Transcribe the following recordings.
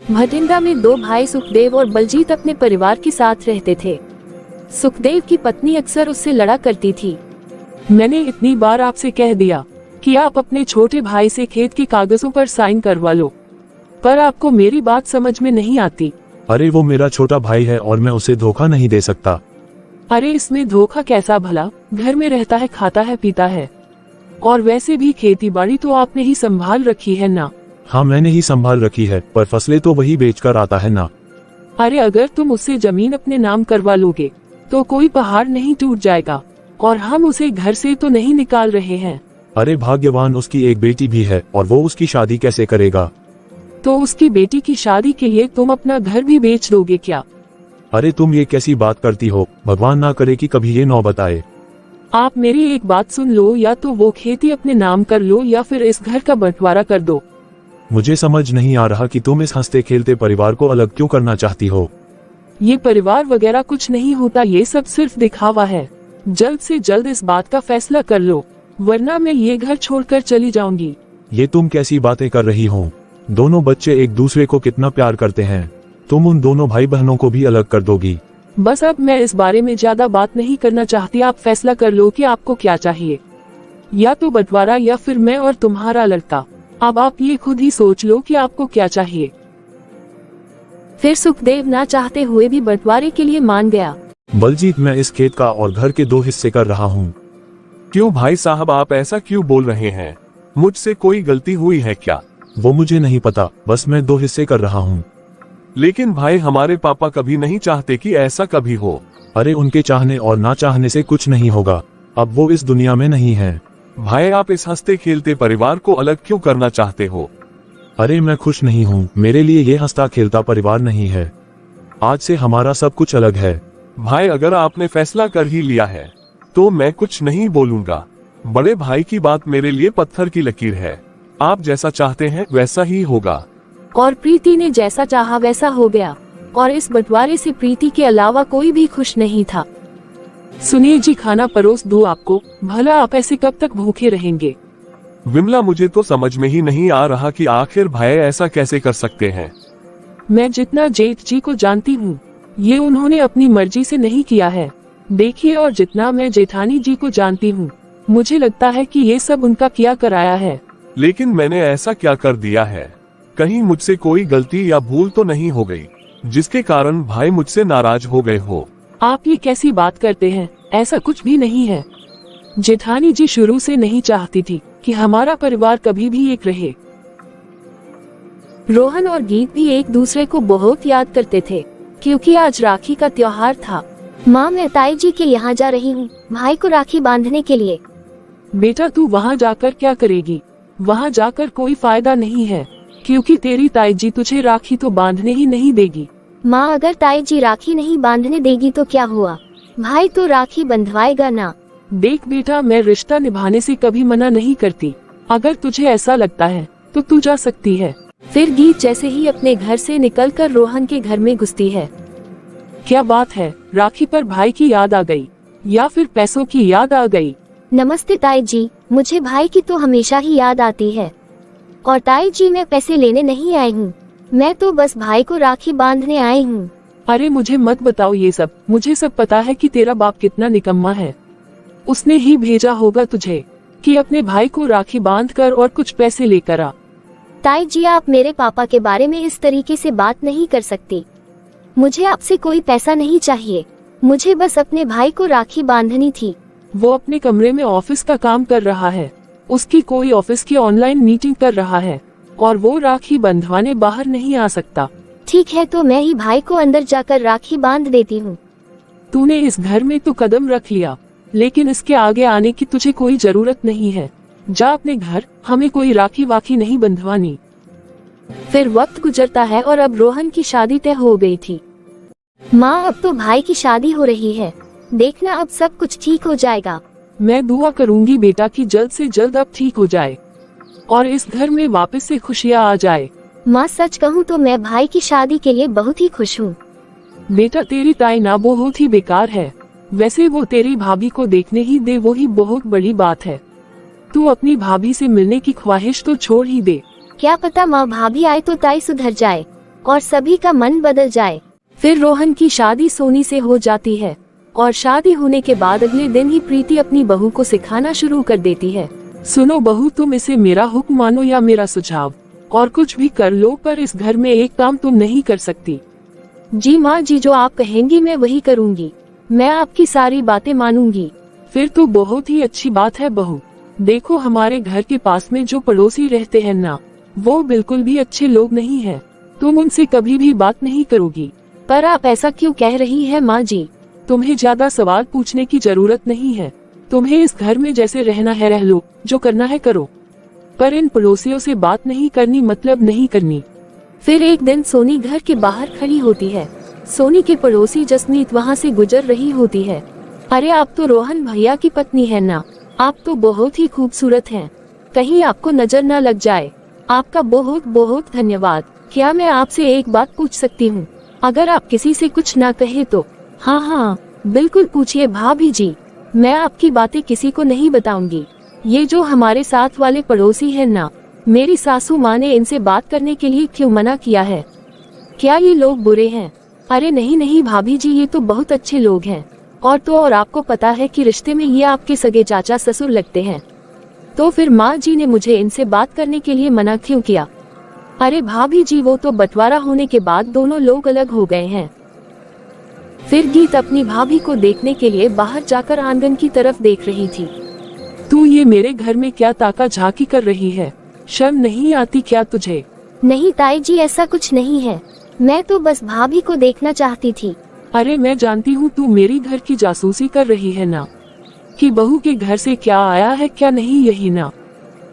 भटिंडा में दो भाई सुखदेव और बलजीत अपने परिवार के साथ रहते थे। सुखदेव की पत्नी अक्सर उससे लड़ा करती थी। मैंने इतनी बार आपसे कह दिया कि आप अपने छोटे भाई से खेत के कागजों पर साइन करवा लो, पर आपको मेरी बात समझ में नहीं आती। अरे वो मेरा छोटा भाई है और मैं उसे धोखा नहीं दे सकता। अरे इसमें धोखा कैसा भला, घर में रहता है, खाता है, पीता है, और वैसे भी खेती बाड़ी तो आपने ही संभाल रखी है ना। हाँ मैंने ही संभाल रखी है, पर फसलें तो वही बेचकर आता है ना। अरे अगर तुम उससे जमीन अपने नाम करवा लोगे तो कोई पहाड़ नहीं टूट जाएगा, और हम उसे घर से तो नहीं निकाल रहे हैं। अरे भाग्यवान, उसकी एक बेटी भी है और वो उसकी शादी कैसे करेगा? तो उसकी बेटी की शादी के लिए तुम अपना घर भी बेच दोगे क्या? अरे तुम ये कैसी बात करती हो, भगवान ना करे कि कभी ये नौबत आए। आप मेरी एक बात सुन लो, या तो वो खेती अपने नाम कर लो या फिर इस घर का बंटवारा कर दो। मुझे समझ नहीं आ रहा कि तुम इस हंसते खेलते परिवार को अलग क्यों करना चाहती हो। ये परिवार वगैरह कुछ नहीं होता, ये सब सिर्फ दिखावा है। जल्द से जल्द इस बात का फैसला कर लो, वरना मैं ये घर छोड़कर चली जाऊंगी। ये तुम कैसी बातें कर रही हो? दोनों बच्चे एक दूसरे को कितना प्यार करते हैं, तुम उन दोनों भाई बहनों को भी अलग कर दोगी? बस अब मैं इस बारे में ज्यादा बात नहीं करना चाहती। आप फैसला कर लो कि आपको क्या चाहिए, या तो बंटवारा या फिर मैं और तुम्हारा लड़का। अब आप ये खुद ही सोच लो कि आपको क्या चाहिए। फिर सुखदेव ना चाहते हुए भी बंटवारे के लिए मान गया। बलजीत, मैं इस खेत का और घर के 2 हिस्से कर रहा हूँ। क्यों भाई साहब, आप ऐसा क्यों बोल रहे हैं? मुझसे कोई गलती हुई है क्या? वो मुझे नहीं पता, बस मैं 2 हिस्से कर रहा हूँ। लेकिन भाई हमारे पापा कभी नहीं चाहते कि ऐसा कभी हो। अरे उनके चाहने और ना चाहने से कुछ नहीं होगा, अब वो इस दुनिया में नहीं है। भाई आप इस हंसते खेलते परिवार को अलग क्यों करना चाहते हो? अरे मैं खुश नहीं हूँ, मेरे लिए ये हंसता खेलता परिवार नहीं है। आज से हमारा सब कुछ अलग है। भाई अगर आपने फैसला कर ही लिया है तो मैं कुछ नहीं बोलूंगा। बड़े भाई की बात मेरे लिए पत्थर की लकीर है। आप जैसा चाहते हैं वैसा ही होगा। और प्रीति ने जैसा चाहा वैसा हो गया, और इस बंटवारे से प्रीति के अलावा कोई भी खुश नहीं था। सुनिए जी, खाना परोस दो आपको, भला आप ऐसे कब तक भूखे रहेंगे? विमला, मुझे तो समझ में ही नहीं आ रहा कि आखिर भाई ऐसा कैसे कर सकते हैं। मैं जितना जेठ जी को जानती हूँ, ये उन्होंने अपनी मर्जी से नहीं किया है। देखिए, और जितना मैं जेठानी जी को जानती हूँ, मुझे लगता है कि ये सब उनका किया कराया है। लेकिन मैंने ऐसा क्या कर दिया है? कहीं मुझसे कोई गलती या भूल तो नहीं हो गई जिसके कारण भाई मुझसे नाराज हो गए हो? आप ये कैसी बात करते हैं? ऐसा कुछ भी नहीं है। जेठानी जी शुरू से नहीं चाहती थी कि हमारा परिवार कभी भी एक रहे। रोहन और गीत भी एक दूसरे को बहुत याद करते थे, क्योंकि आज राखी का त्योहार था। माँ, मैं ताई जी के यहाँ जा रही हूँ भाई को राखी बांधने के लिए। बेटा, तू वहाँ जाकर क्या करेगी? वहाँ जाकर कोई फायदा नहीं है, क्योंकि तेरी ताई जी तुझे राखी तो बांधने ही नहीं देगी। माँ, अगर ताई जी राखी नहीं बांधने देगी तो क्या हुआ? भाई तो राखी बंधवाएगा ना। देख बेटा, मैं रिश्ता निभाने से कभी मना नहीं करती। अगर तुझे ऐसा लगता है तो तू जा सकती है। फिर गीत जैसे ही अपने घर से निकलकर रोहन के घर में घुसती है। क्या बात है, राखी पर भाई की याद आ गई या फिर पैसों की याद आ गई? नमस्ते ताई जी, मुझे भाई की तो हमेशा ही याद आती है। और ताई जी, मैं पैसे लेने नहीं आई हूँ, मैं तो बस भाई को राखी बांधने आई हूँ। अरे मुझे मत बताओ ये सब, मुझे सब पता है कि तेरा बाप कितना निकम्मा है। उसने ही भेजा होगा तुझे कि अपने भाई को राखी बांध कर और कुछ पैसे लेकर आ। ताई जी, आप मेरे पापा के बारे में इस तरीके से बात नहीं कर सकती। मुझे आपसे कोई पैसा नहीं चाहिए, मुझे बस अपने भाई को राखी बांधनी थी। वो अपने कमरे में ऑफिस का काम कर रहा है, उसकी कोई ऑफिस की ऑनलाइन मीटिंग कर रहा है, और वो राखी बंधवाने बाहर नहीं आ सकता। ठीक है, तो मैं ही भाई को अंदर जाकर राखी बांध देती हूँ। तूने इस घर में तो कदम रख लिया, लेकिन इसके आगे आने की तुझे कोई जरूरत नहीं है। जा अपने घर, हमें कोई राखी वाखी नहीं बंधवानी। फिर वक्त गुजरता है और अब रोहन की शादी तय हो गई थी। माँ, अब तो भाई की शादी हो रही है, देखना अब सब कुछ ठीक हो जाएगा। मैं दुआ करूंगी बेटा कि जल्द से जल्द अब ठीक हो जाए और इस घर में वापस से खुशियाँ आ जाए। माँ, सच कहूँ तो मैं भाई की शादी के लिए बहुत ही खुश हूँ। बेटा, तेरी ताई ना बहुत ही बेकार है, वैसे वो तेरी भाभी को देखने ही दे, वो ही बहुत बड़ी बात है। तू अपनी भाभी से मिलने की ख्वाहिश तो छोड़ ही दे। क्या पता माँ, भाभी आए तो ताई सुधर जाए और सभी का मन बदल जाए। फिर रोहन की शादी सोनी से हो जाती है और शादी होने के बाद अगले दिन ही प्रीति अपनी बहू को सिखाना शुरू कर देती है। सुनो बहू, तुम इसे मेरा हुक्म मानो या मेरा सुझाव, और कुछ भी कर लो, पर इस घर में एक काम तुम नहीं कर सकती। जी माँ जी, जो आप कहेंगी मैं वही करूँगी। मैं आपकी सारी बातें मानूंगी। फिर तो बहुत ही अच्छी बात है बहू। देखो, हमारे घर के पास में जो पड़ोसी रहते हैं ना, वो बिल्कुल भी अच्छे लोग नहीं है। तुम उनसे कभी भी बात नहीं करोगी। पर आप ऐसा क्यों कह रही है माँ जी? तुम्हें ज्यादा सवाल पूछने की जरूरत नहीं है। तुम्हें इस घर में जैसे रहना है रह लो, जो करना है करो, पर इन पड़ोसियों से बात नहीं करनी, मतलब नहीं करनी। फिर एक दिन सोनी घर के बाहर खड़ी होती है। सोनी के पड़ोसी जसमीत वहाँ से गुजर रही होती है। अरे आप तो रोहन भैया की पत्नी है ना? आप तो बहुत ही खूबसूरत हैं। कहीं आपको नजर न लग जाए। आपका बहुत बहुत धन्यवाद। क्या मैं आपसे एक बात पूछ सकती हूँ? अगर आप किसी से कुछ ना कहे तो। हाँ हाँ बिल्कुल पूछिए भाभी जी, मैं आपकी बातें किसी को नहीं बताऊंगी। ये जो हमारे साथ वाले पड़ोसी हैं ना, मेरी सासू माँ ने इनसे बात करने के लिए क्यों मना किया है? क्या ये लोग बुरे हैं? अरे नहीं नहीं भाभी जी, ये तो बहुत अच्छे लोग हैं। और आपको पता है कि रिश्ते में ये आपके सगे चाचा ससुर लगते हैं। तो फिर माँ जी ने मुझे इनसे बात करने के लिए मना क्यों किया? अरे भाभी जी, वो तो बंटवारा होने के बाद दोनों लोग अलग हो गए हैं। फिर गीत अपनी भाभी को देखने के लिए बाहर जाकर आंगन की तरफ देख रही थी। तू ये मेरे घर में क्या ताका झाकी कर रही है? शर्म नहीं आती क्या तुझे? नहीं ताई जी, ऐसा कुछ नहीं है। मैं तो बस भाभी को देखना चाहती थी। अरे मैं जानती हूँ तू मेरी घर की जासूसी कर रही है ना, कि बहू के घर से क्या आया है क्या नहीं, यही ना?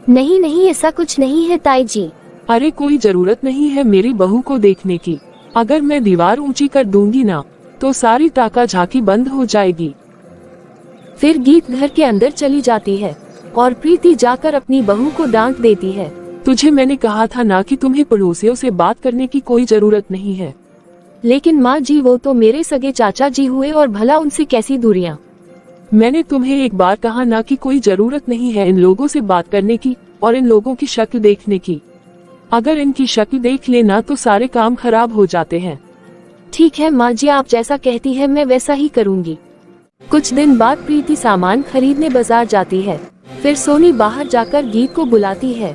नहीं नहीं, ऐसा कुछ नहीं है ताई जी। अरे कोई जरूरत नहीं है मेरी बहू को देखने की। अगर मैं दीवार ऊंची कर दूंगी ना, तो सारी ताका झाकी बंद हो जाएगी। फिर गीत घर के अंदर चली जाती है और प्रीति जाकर अपनी बहू को डांट देती है। तुझे मैंने कहा था ना कि तुम्हें पड़ोसियों से बात करने की कोई जरूरत नहीं है। लेकिन माँ जी, वो तो मेरे सगे चाचा जी हुए और भला उनसे कैसी दूरियां? मैंने तुम्हें एक बार कहा ना कि कोई जरूरत नहीं है इन लोगों से बात करने की और इन लोगों की शक्ल देखने की। अगर इनकी शक्ल देख लेना तो सारे काम खराब हो जाते हैं। ठीक है माँ जी, आप जैसा कहती है मैं वैसा ही करूँगी। कुछ दिन बाद प्रीति सामान खरीदने बाजार जाती है। फिर सोनी बाहर जाकर गीत को बुलाती है।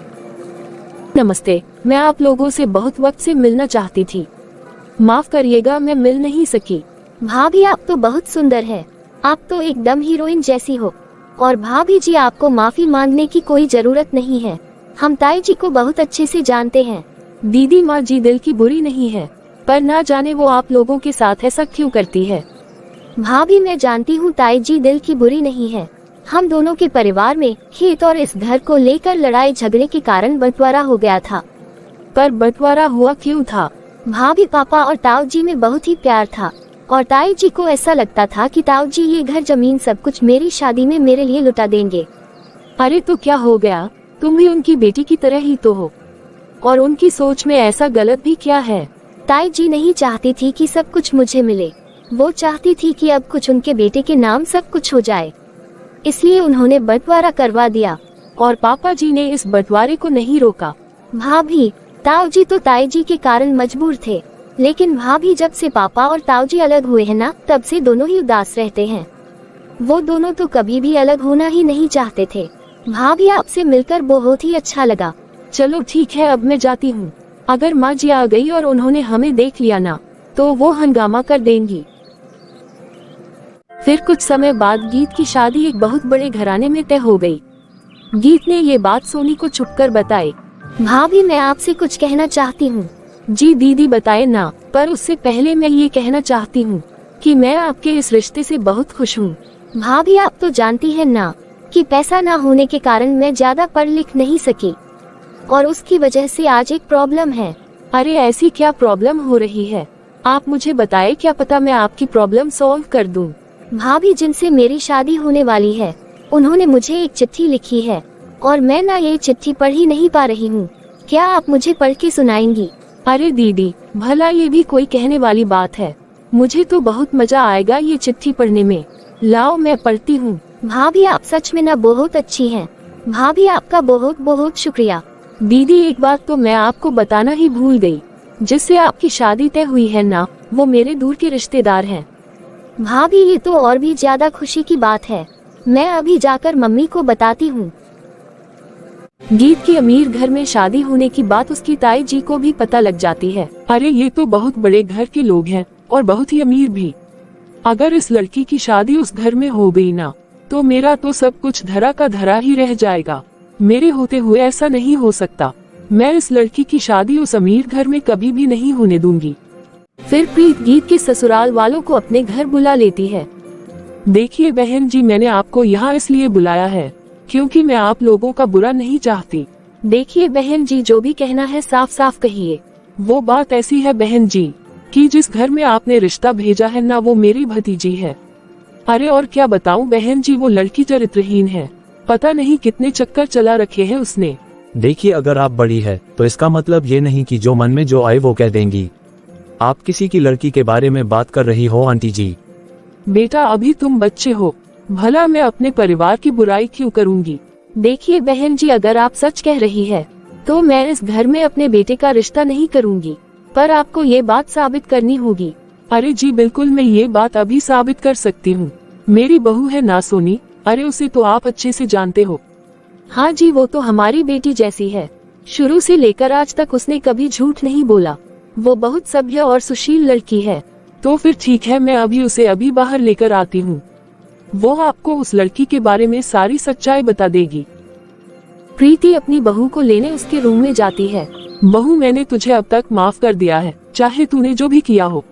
नमस्ते, मैं आप लोगों से बहुत वक्त से मिलना चाहती थी। माफ करिएगा मैं मिल नहीं सकी। भाभी आप तो बहुत सुंदर है। आप तो एकदम हीरोइन जैसी हो। और भाभी जी, आपको माफी मांगने की कोई जरूरत नहीं है। हम ताई जी को बहुत अच्छे से जानते हैं। दीदी माँ जी दिल की बुरी नहीं है, पर ना जाने वो आप लोगों के साथ ऐसा क्यों करती है। भाभी मैं जानती हूँ ताई जी दिल की बुरी नहीं है। हम दोनों के परिवार में खेत और इस घर को लेकर लड़ाई झगड़े के कारण बंटवारा हो गया था। पर बंटवारा हुआ क्यों था? भाभी, पापा और ताऊ जी में बहुत ही प्यार था और ताई जी को ऐसा लगता था कि ताऊ जी ये घर जमीन सब कुछ मेरी शादी में मेरे लिए लुटा देंगे। अरे तो क्या हो गया, तुम भी उनकी बेटी की तरह ही तो हो, और उनकी सोच में ऐसा गलत भी क्या है? ताई जी नहीं चाहती थी कि सब कुछ मुझे मिले। वो चाहती थी कि अब कुछ उनके बेटे के नाम सब कुछ हो जाए, इसलिए उन्होंने बंटवारा करवा दिया। और पापा जी ने इस बंटवारे को नहीं रोका? भाभी, ताऊ जी तो ताई जी के कारण मजबूर थे, लेकिन भाभी जब से पापा और ताऊ जी अलग हुए हैं ना, तब से दोनों ही उदास रहते हैं। वो दोनों तो कभी भी अलग होना ही नहीं चाहते थे। भाभी, आपसे मिलकर बहुत ही अच्छा लगा। चलो ठीक है, अब मैं जाती हूँ। अगर माँ जी आ गई और उन्होंने हमें देख लिया ना, तो वो हंगामा कर देंगी। फिर कुछ समय बाद गीत की शादी एक बहुत बड़े घराने में तय हो गई। गीत ने ये बात सोनी को छुपकर बताई। भाभी, मैं आपसे कुछ कहना चाहती हूँ। जी दीदी बताए ना, पर उससे पहले मैं ये कहना चाहती हूँ कि मैं आपके इस रिश्ते से बहुत खुश हूँ। भाभी, आप तो जानती हैं ना कि पैसा ना होने के कारण मैं ज्यादा पढ़ लिख नहीं सकी और उसकी वजह से आज एक प्रॉब्लम है। अरे ऐसी क्या प्रॉब्लम हो रही है? आप मुझे बताएं, क्या पता मैं आपकी प्रॉब्लम सॉल्व कर दूं। भाभी, जिनसे मेरी शादी होने वाली है, उन्होंने मुझे एक चिट्ठी लिखी है और मैं ना ये चिट्ठी पढ़ ही नहीं पा रही हूँ। क्या आप मुझे पढ़ के सुनाएंगी? अरे दीदी, भला ये भी कोई कहने वाली बात है? मुझे तो बहुत मजा आएगा ये चिट्ठी पढ़ने में। लाओ मैं पढ़ती हूँ। भाभी, आप सच में ना बहुत अच्छी हैं। भाभी, आपका बहुत बहुत शुक्रिया। दीदी एक बात तो मैं आपको बताना ही भूल गई। जिससे आपकी शादी तय हुई है ना, वो मेरे दूर के रिश्तेदार हैं। भाभी ये तो और भी ज्यादा खुशी की बात है। मैं अभी जाकर मम्मी को बताती हूँ। गीत की अमीर घर में शादी होने की बात उसकी ताई जी को भी पता लग जाती है। अरे ये तो बहुत बड़े घर के लोग हैं और बहुत ही अमीर भी। अगर इस लड़की की शादी उस घर में हो गई ना, तो मेरा तो सब कुछ धरा का धरा ही रह जाएगा। मेरे होते हुए ऐसा नहीं हो सकता। मैं इस लड़की की शादी उस अमीर घर में कभी भी नहीं होने दूंगी। फिर प्रीत गीत के ससुराल वालों को अपने घर बुला लेती है। देखिए बहन जी, मैंने आपको यहाँ इसलिए बुलाया है क्योंकि मैं आप लोगों का बुरा नहीं चाहती। देखिए बहन जी, जो भी कहना है साफ साफ कहिए। वो बात ऐसी है बहन जी कि जिस घर में आपने रिश्ता भेजा है ना, वो मेरी भतीजी है। अरे और क्या बताऊं बहन जी, वो लड़की चरित्रहीन है। पता नहीं कितने चक्कर चला रखे हैं उसने। देखिए, अगर आप बड़ी है तो इसका मतलब ये नहीं कि जो मन में जो आए वो कह देंगी। आप किसी की लड़की के बारे में बात कर रही हो आंटी जी। बेटा अभी तुम बच्चे हो, भला मैं अपने परिवार की बुराई क्यों करूंगी। देखिए बहन जी, अगर आप सच कह रही है तो मैं इस घर में अपने बेटे का रिश्ता नहीं करूंगी, पर आपको ये बात साबित करनी होगी। अरे जी बिल्कुल, मैं ये बात अभी साबित कर सकती हूँ। मेरी बहू है ना सोनी, अरे उसे तो आप अच्छे से जानते हो। हाँ जी, वो तो हमारी बेटी जैसी है। शुरू से लेकर आज तक उसने कभी झूठ नहीं बोला। वो बहुत सभ्य और सुशील लड़की है। तो फिर ठीक है, मैं अभी उसे अभी बाहर लेकर आती हूँ। वो आपको उस लड़की के बारे में सारी सच्चाई बता देगी। प्रीति अपनी बहू को लेने उसके रूम में जाती है। बहू, मैंने तुझे अब तक माफ कर दिया है, चाहे तूने जो भी किया हो।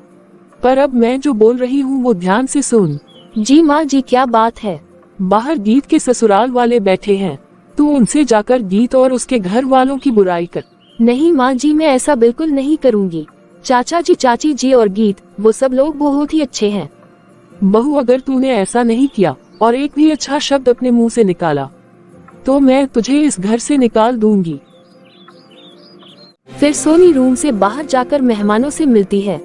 पर अब मैं जो बोल रही हूँ वो ध्यान से सुन। जी माँ जी, क्या बात है? बाहर गीत के ससुराल वाले बैठे हैं, तू उनसे जाकर गीत और उसके घर वालों की बुराई कर। नहीं माँ जी, मैं ऐसा बिल्कुल नहीं करूँगी। चाचा जी, चाची जी और गीत, वो सब लोग बहुत ही अच्छे हैं। बहू, अगर तूने ऐसा नहीं किया और एक भी अच्छा शब्द अपने मुंह से निकाला तो मैं तुझे इस घर से निकाल दूंगी। फिर सोनी रूम से बाहर जाकर मेहमानों से मिलती है।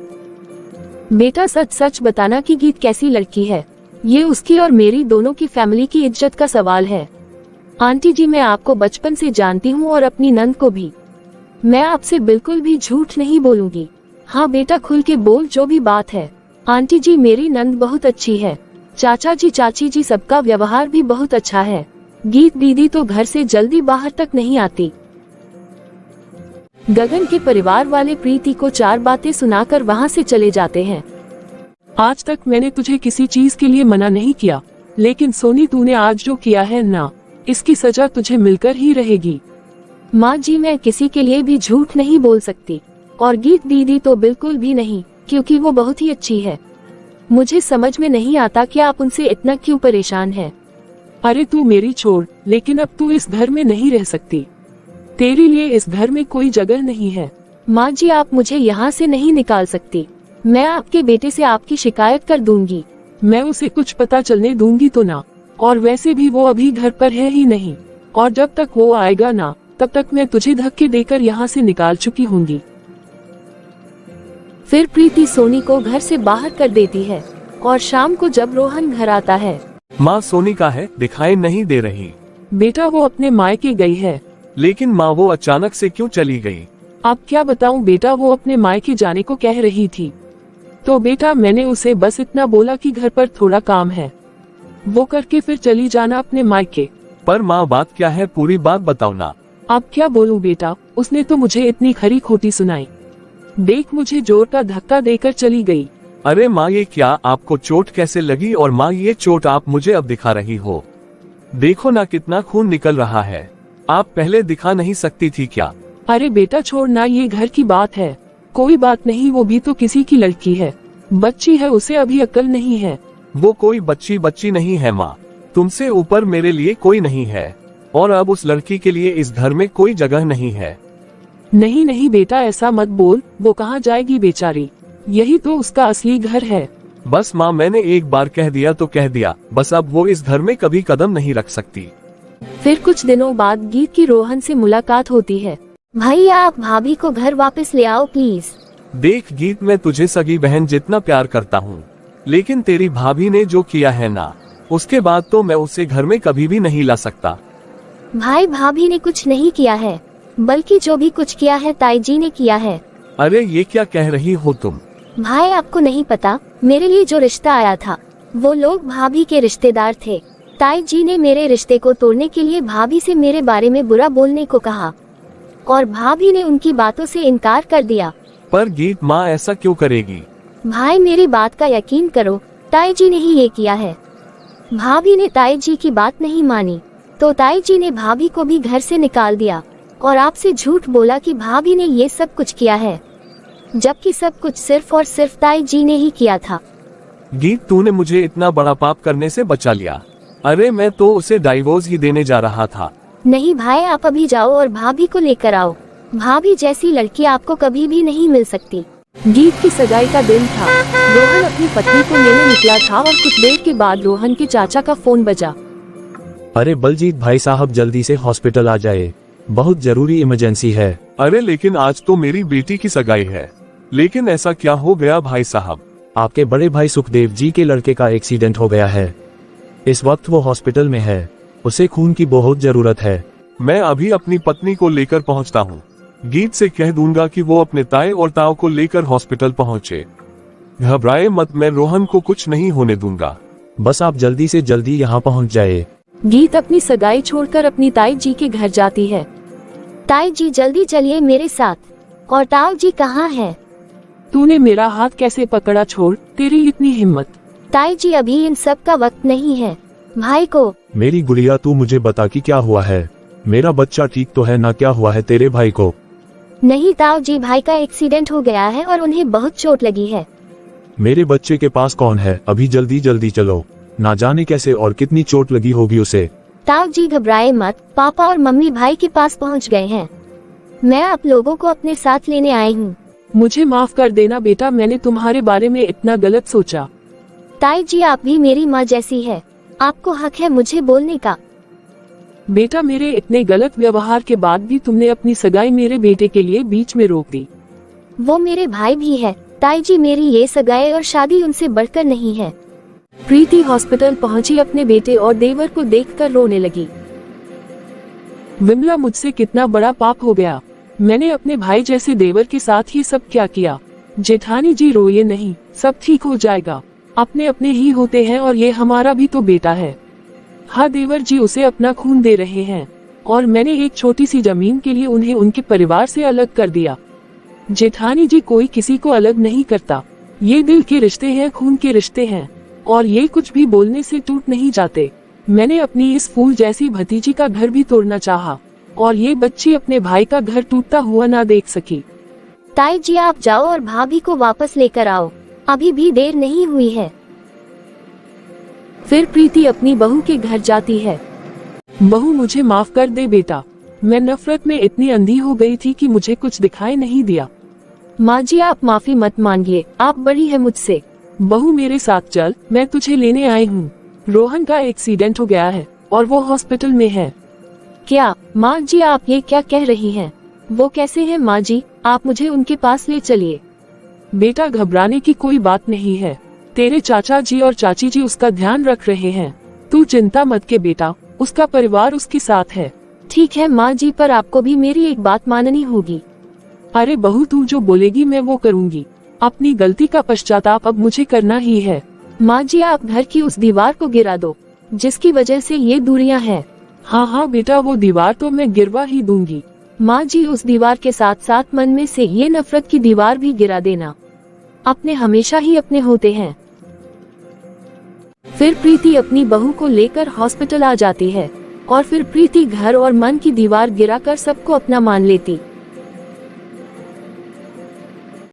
बेटा सच सच बताना कि गीत कैसी लड़की है। ये उसकी और मेरी दोनों की फैमिली की इज्जत का सवाल है। आंटी जी, मैं आपको बचपन से जानती हूँ और अपनी नंद को भी। मैं आपसे बिल्कुल भी झूठ नहीं बोलूंगी। हाँ बेटा, खुल के बोल जो भी बात है। आंटी जी, मेरी नंद बहुत अच्छी है। चाचा जी, चाची जी, सबका व्यवहार भी बहुत अच्छा है। गीत दीदी तो घर से जल्दी बाहर तक नहीं आती। गगन के परिवार वाले प्रीति को 4 बातें सुनाकर वहाँ से चले जाते हैं। आज तक मैंने तुझे किसी चीज के लिए मना नहीं किया, लेकिन सोनी तूने आज जो किया है ना, इसकी सजा तुझे मिलकर ही रहेगी। माँ जी, मैं किसी के लिए भी झूठ नहीं बोल सकती, और गीत दीदी तो बिल्कुल भी नहीं, क्योंकि वो बहुत ही अच्छी है। मुझे समझ में नहीं आता कि आप उनसे इतना क्यों परेशान हैं। अरे तू मेरी छोड़, लेकिन अब तू इस घर में नहीं रह सकती। तेरे लिए इस घर में कोई जगह नहीं है। माँ जी, आप मुझे यहाँ से नहीं निकाल सकती। मैं आपके बेटे से आपकी शिकायत कर दूंगी। मैं उसे कुछ पता चलने दूंगी तो ना, और वैसे भी वो अभी घर पर है ही नहीं, और जब तक वो आएगा ना, तब तक मैं तुझे धक्के देकर यहाँ से निकाल चुकी होंगी। फिर प्रीति सोनी को घर से बाहर कर देती है, और शाम को जब रोहन घर आता है। माँ, सोनी का है, दिखाई नहीं दे रही। बेटा, वो अपने मायके गई है। लेकिन माँ, वो अचानक से क्यों चली गई? अब क्या बताऊं बेटा, वो अपने मायके जाने को कह रही थी। तो बेटा मैंने उसे बस इतना बोला कि घर पर थोड़ा काम है, वो करके फिर चली जाना अपने मायके। पर माँ, बात क्या है, पूरी बात बताओ ना। अब क्या बोलूं बेटा, उसने तो मुझे इतनी खरी खोटी सुनाई। देख, मुझे जोर का धक्का देकर चली गई। अरे माँ, ये क्या, आपको चोट कैसे लगी? और माँ, ये चोट आप मुझे अब दिखा रही हो? देखो ना कितना खून निकल रहा है। आप पहले दिखा नहीं सकती थी क्या? अरे बेटा छोड़ ना, ये घर की बात है, कोई बात नहीं। वो भी तो किसी की लड़की है, बच्ची है, उसे अभी अक्ल नहीं है। वो कोई बच्ची नहीं है माँ, तुमसे ऊपर मेरे लिए कोई नहीं है, और अब उस लड़की के लिए इस घर में कोई जगह नहीं है। नहीं नहीं बेटा, ऐसा मत बोल, वो कहाँ जाएगी बेचारी, यही तो उसका असली घर है। बस माँ, मैंने एक बार कह दिया तो कह दिया, बस अब वो इस घर में कभी कदम नहीं रख सकती। फिर कुछ दिनों बाद गीत की रोहन से मुलाकात होती है। भैया, आप भाभी को घर वापस ले आओ प्लीज। देख गीत, मैं तुझे सगी बहन जितना प्यार करता हूँ, लेकिन तेरी भाभी ने जो किया है ना, उसके बाद तो मैं उसे घर में कभी भी नहीं ला सकता। भाई, भाभी ने कुछ नहीं किया है, बल्कि जो भी कुछ किया है ताई जी ने किया है। अरे ये क्या कह रही हो तुम? भाई आपको नहीं पता, मेरे लिए जो रिश्ता आया था वो लोग भाभी के रिश्तेदार थे। ताई जी ने मेरे रिश्ते को तोड़ने के लिए भाभी से मेरे बारे में बुरा बोलने को कहा और भाभी ने उनकी बातों से इनकार कर दिया। पर गीत माँ ऐसा क्यों करेगी? भाई मेरी बात का यकीन करो, ताई जी ने ही ये किया है। भाभी ने ताई जी की बात नहीं मानी तो ताई जी ने भाभी को भी घर से निकाल दिया और आपसे झूठ बोला कि भाभी ने ये सब कुछ किया है, जबकि सब कुछ सिर्फ और सिर्फ ताई जी ने ही किया था। गीत तूने मुझे इतना बड़ा पाप करने से बचा लिया। अरे मैं तो उसे डाइवोर्स ही देने जा रहा था। नहीं भाई, आप अभी जाओ और भाभी को लेकर आओ। भाभी जैसी लड़की आपको कभी भी नहीं मिल सकती। गीत की सगाई का दिन था। रोहन अपनी पत्नी को लेने निकला था और कुछ देर के बाद रोहन के चाचा का फोन बजा। अरे बलजीत भाई साहब जल्दी से हॉस्पिटल आ जाए, बहुत जरूरी इमरजेंसी है। अरे लेकिन आज तो मेरी बेटी की सगाई है। लेकिन ऐसा क्या हो गया भाई साहब? आपके बड़े भाई सुखदेव जी के लड़के का एक्सीडेंट हो गया है। इस वक्त वो हॉस्पिटल में है, उसे खून की बहुत जरूरत है। मैं अभी अपनी पत्नी को लेकर पहुंचता हूँ। गीत से कह दूंगा कि वो अपने ताए और ताऊ को लेकर हॉस्पिटल पहुंचे। घबराए मत, मैं रोहन को कुछ नहीं होने दूंगा। बस आप जल्दी से जल्दी यहाँ पहुँच जाए। गीत अपनी सगाई छोड़कर अपनी ताई जी के घर जाती है। ताई जी जल्दी चलिए मेरे साथ। और ताऊ जी कहाँ है? तूने मेरा हाथ कैसे पकड़ा? छोड़, तेरी इतनी हिम्मत। ताई जी अभी इन सब का वक्त नहीं है। भाई को मेरी गुड़िया तू मुझे बता कि क्या हुआ है। मेरा बच्चा ठीक तो है ना? क्या हुआ है तेरे भाई को? नहीं ताऊ जी, भाई का एक्सीडेंट हो गया है और उन्हें बहुत चोट लगी है। मेरे बच्चे के पास कौन है? अभी जल्दी जल्दी चलो, ना जाने कैसे और कितनी चोट लगी होगी उसे। ताऊ जी घबराए मत, पापा और मम्मी भाई के पास पहुंच गए हैं। मैं आप लोगों को अपने साथ लेने आई हूँ। मुझे माफ कर देना बेटा, मैंने तुम्हारे बारे में इतना गलत सोचा। ताई जी आप भी मेरी माँ जैसी है, आपको हक है मुझे बोलने का। बेटा, मेरे इतने गलत व्यवहार के बाद भी तुमने अपनी सगाई मेरे बेटे के लिए बीच में रोक दी। वो मेरे भाई भी है ताई जी, मेरी ये सगाई और शादी उनसे बढ़कर नहीं है। प्रीति हॉस्पिटल पहुंची, अपने बेटे और देवर को देखकर रोने लगी। विमला, मुझसे कितना बड़ा पाप हो गया। मैंने अपने भाई जैसे देवर के साथ ये सब क्या किया। जेठानी जी रोइए नहीं, सब ठीक हो जाएगा। अपने अपने ही होते हैं और ये हमारा भी तो बेटा है। हाँ देवर जी उसे अपना खून दे रहे हैं और मैंने एक छोटी सी जमीन के लिए उन्हें उनके परिवार से अलग कर दिया। जेठानी जी कोई किसी को अलग नहीं करता, ये दिल के रिश्ते हैं, खून के रिश्ते हैं और ये कुछ भी बोलने से टूट नहीं जाते। मैंने अपनी इस फूल जैसी भतीजी का घर भी तोड़ना चाहा और ये बच्ची अपने भाई का घर टूटता हुआ ना देख सकी। ताई जी आप जाओ और भाभी को वापस लेकर आओ, अभी भी देर नहीं हुई है। फिर प्रीति अपनी बहू के घर जाती है। बहू मुझे माफ कर दे बेटा, मैं नफरत में इतनी अंधी हो गई थी कि मुझे कुछ दिखाई नहीं दिया। माँ जी आप माफी मत मांगिए, आप बड़ी है मुझसे। बहू मेरे साथ चल, मैं तुझे लेने आई हूँ। रोहन का एक्सीडेंट हो गया है और वो हॉस्पिटल में है। क्या माँ जी आप ये क्या कह रही हैं? वो कैसे हैं माँ जी? आप मुझे उनके पास ले चलिए। बेटा घबराने की कोई बात नहीं है, तेरे चाचा जी और चाची जी उसका ध्यान रख रहे हैं। तू चिंता मत के बेटा, उसका परिवार उसके साथ है। ठीक है माँ जी, पर आपको भी मेरी एक बात माननी होगी। अरे बहू तू जो बोलेगी मैं वो करूँगी। अपनी गलती का पश्चाताप अब मुझे करना ही है। माँ जी आप घर की उस दीवार को गिरा दो जिसकी वजह से ये दूरियां हैं। हाँ हाँ बेटा, वो दीवार तो मैं गिरवा ही दूंगी। माँ जी उस दीवार के साथ साथ मन में से ये नफरत की दीवार भी गिरा देना। अपने हमेशा ही अपने होते हैं। फिर प्रीति अपनी बहू को लेकर हॉस्पिटल आ जाती है और फिर प्रीति घर और मन की दीवार गिराकर सबको अपना मान लेती।